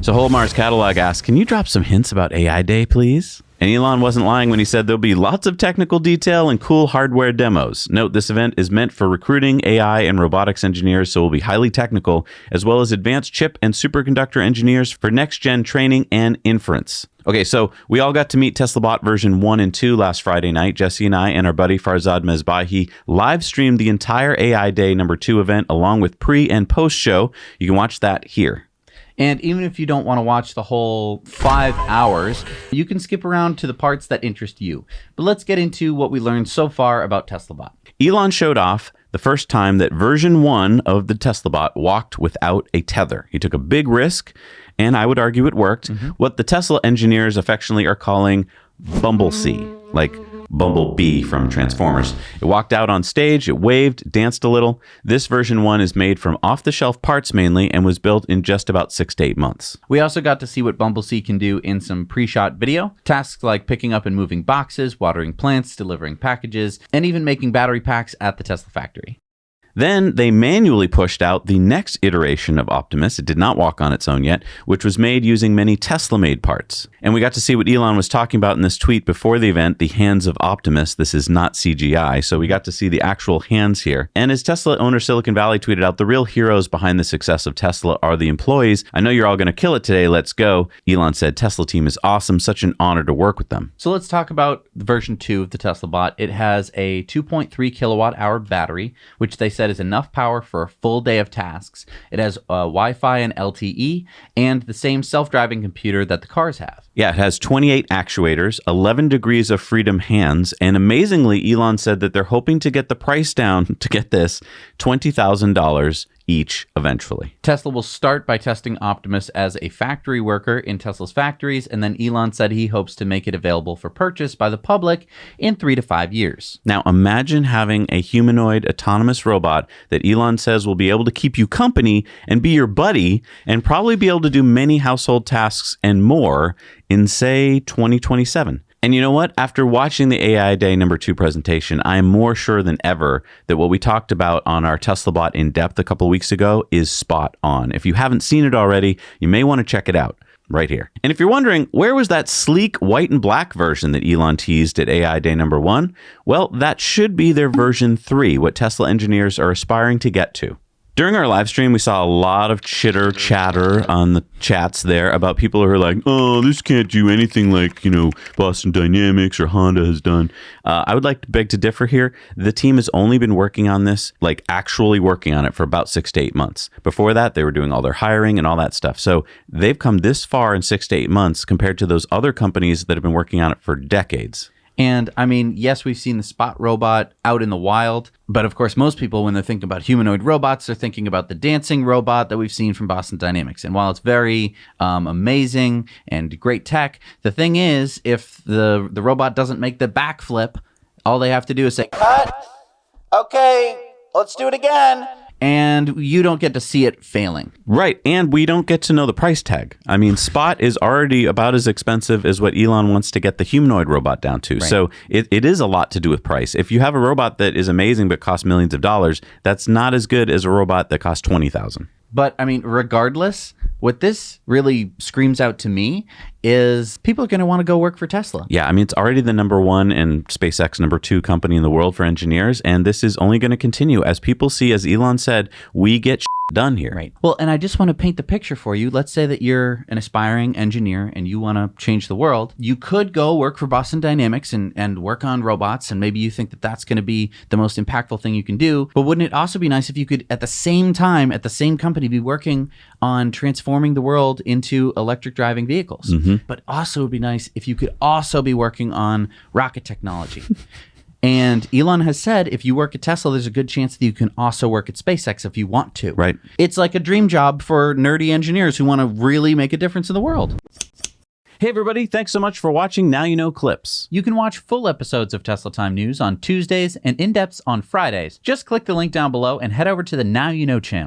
So Holmar's catalog asks, can you drop some hints about AI Day, please? And Elon wasn't lying when he said there'll be lots of technical detail and cool hardware demos. Note, this event is meant for recruiting AI and robotics engineers, so it will be highly technical, as well as advanced chip and superconductor engineers for next-gen training and inference. Okay, so we all got to meet TeslaBot version 1 and 2 last Friday night. Jesse and I and our buddy Farzad Mesbahi live streamed the entire AI Day #2 event along with pre- and post-show. You can watch that here. And even if you don't want to watch the whole 5 hours, you can skip around to the parts that interest you. But let's get into what we learned so far about TeslaBot. Elon showed off the first time that version 1 of the TeslaBot walked without a tether. He took a big risk, and I would argue it worked. What the Tesla engineers affectionately are calling Bumblebee, like Bumblebee from Transformers. It walked out on stage, it waved, danced a little. This version 1 is made from off-the-shelf parts mainly and was built in just about 6 to 8 months. We also got to see what Bumblebee can do in some pre-shot video. Tasks like picking up and moving boxes, watering plants, delivering packages, and even making battery packs at the Tesla factory. Then they manually pushed out the next iteration of Optimus. It did not walk on its own yet, which was made using many Tesla-made parts. And we got to see what Elon was talking about in this tweet before the event, the hands of Optimus. This is not CGI, so we got to see the actual hands here. And as Tesla owner Silicon Valley tweeted out, the real heroes behind the success of Tesla are the employees. I know you're all going to kill it today. Let's go. Elon said, Tesla team is awesome. Such an honor to work with them. So let's talk about version 2 of the TeslaBot. It has a 2.3 kilowatt hour battery, which they said is enough power for a full day of tasks. It has Wi-Fi and LTE and the same self-driving computer that the cars have. Yeah, it has 28 actuators, 11 degrees of freedom hands, and amazingly, Elon said that they're hoping to get the price down, to get this, $20,000 each eventually. Tesla will start by testing Optimus as a factory worker in Tesla's factories, and then Elon said he hopes to make it available for purchase by the public in 3 to 5 years. Now imagine having a humanoid autonomous robot that Elon says will be able to keep you company and be your buddy and probably be able to do many household tasks and more in, say, 2027. And you know what? After watching the AI Day #2 presentation, I am more sure than ever that what we talked about on our TeslaBot in depth a couple weeks ago is spot on. If you haven't seen it already, you may want to check it out right here. And if you're wondering, where was that sleek white and black version that Elon teased at AI Day #1? Well, that should be their version 3, what Tesla engineers are aspiring to get to. During our live stream, we saw a lot of chatter on the chats there about people who are like, oh, this can't do anything like, Boston Dynamics or Honda has done. I would like to beg to differ here. The team has only been working on this, like actually working on it for about 6 to 8 months. Before that, they were doing all their hiring and all that stuff. So they've come this far in 6 to 8 months compared to those other companies that have been working on it for decades. And I mean, yes, we've seen the Spot robot out in the wild, but of course, most people, when they're thinking about humanoid robots, they're thinking about the dancing robot that we've seen from Boston Dynamics. And while it's very amazing and great tech, the thing is, if the robot doesn't make the backflip, all they have to do is say, cut, okay, let's do it again. And you don't get to see it failing. Right, and we don't get to know the price tag. I mean, Spot is already about as expensive as what Elon wants to get the humanoid robot down to. Right. So it is a lot to do with price. If you have a robot that is amazing but costs millions of dollars, that's not as good as a robot that costs $20,000. But I mean, regardless, what this really screams out to me is people are going to want to go work for Tesla. Yeah, I mean, it's already the #1 and SpaceX #2 company in the world for engineers, and this is only going to continue as people see, as Elon said, we get done here. Right. Well, and I just want to paint the picture for you. Let's say that you're an aspiring engineer and you want to change the world. You could go work for Boston Dynamics and work on robots, and maybe you think that that's going to be the most impactful thing you can do. But wouldn't it also be nice if you could, at the same time, at the same company, be working on transforming the world into electric driving vehicles? But also it would be nice if you could also be working on rocket technology. And Elon has said, if you work at Tesla, there's a good chance that you can also work at SpaceX if you want to. Right. It's like a dream job for nerdy engineers who want to really make a difference in the world. Hey, everybody. Thanks so much for watching Now You Know Clips. You can watch full episodes of Tesla Time News on Tuesdays and in-depths on Fridays. Just click the link down below and head over to the Now You Know channel.